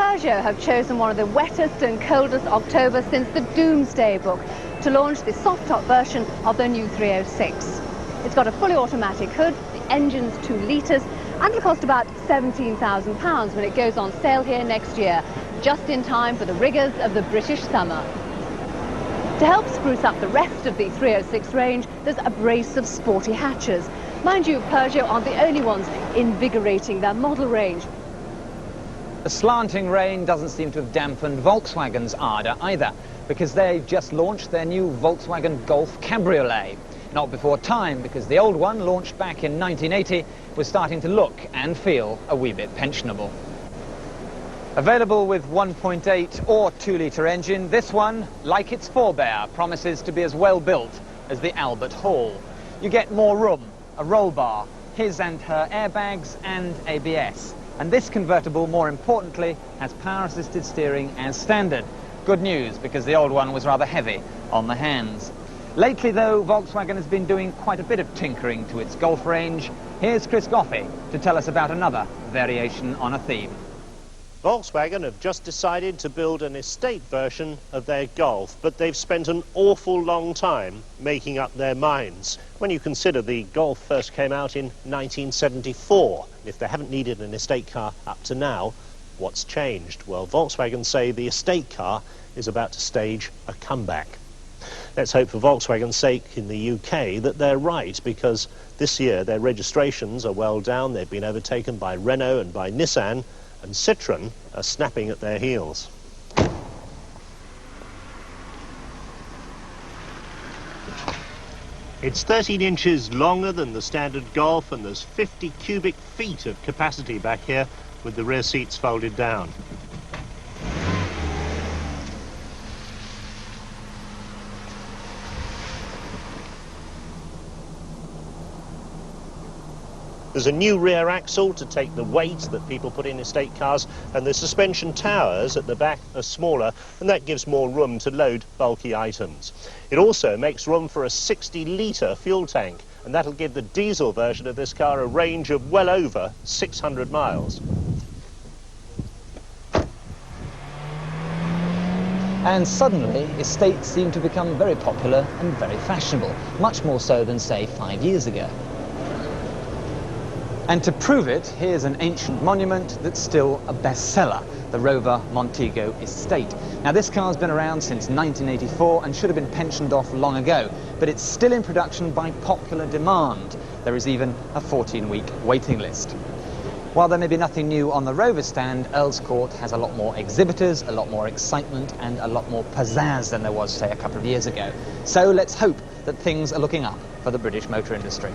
Peugeot have chosen one of the wettest and coldest Octobers since the Doomsday Book to launch the soft-top version of their new 306. It's got a fully automatic hood, the engine's 2 litres, and it'll cost about £17,000 when it goes on sale here next year, just in time for the rigours of the British summer. To help spruce up the rest of the 306 range, there's a brace of sporty hatches. Mind you, Peugeot aren't the only ones invigorating their model range. The slanting rain doesn't seem to have dampened Volkswagen's ardour either, because they've just launched their new Volkswagen Golf Cabriolet. Not before time, because the old one, launched back in 1980, was starting to look and feel a wee bit pensionable. Available with 1.8 or 2-litre engine, this one, like its forebear, promises to be as well built as the Albert Hall. You get more room, a roll bar, his and her airbags and ABS. And this convertible, more importantly, has power-assisted steering as standard. Good news, because the old one was rather heavy on the hands. Lately, though, Volkswagen has been doing quite a bit of tinkering to its Golf range. Here's Chris Goffey to tell us about another variation on a theme. Volkswagen have just decided to build an estate version of their Golf, but they've spent an awful long time making up their minds. When you consider the Golf first came out in 1974, if they haven't needed an estate car up to now, what's changed? Well, Volkswagen say the estate car is about to stage a comeback. Let's hope for Volkswagen's sake in the UK that they're right, because this year their registrations are well down. They've been overtaken by Renault and by Nissan, and Citroën are snapping at their heels. It's 13 inches longer than the standard Golf, and there's 50 cubic feet of capacity back here with the rear seats folded down. There's a new rear axle to take the weight that people put in estate cars, and the suspension towers at the back are smaller, and that gives more room to load bulky items. It also makes room for a 60-litre fuel tank, and that'll give the diesel version of this car a range of well over 600 miles. And suddenly, estates seem to become very popular and very fashionable, much more so than, say, 5 years ago. And to prove it, here's an ancient monument that's still a bestseller, the Rover Montego Estate. Now, this car's been around since 1984 and should have been pensioned off long ago, but it's still in production by popular demand. There is even a 14-week waiting list. While there may be nothing new on the Rover stand, Earls Court has a lot more exhibitors, a lot more excitement, and a lot more pizzazz than there was, say, a couple of years ago. So let's hope that things are looking up for the British motor industry.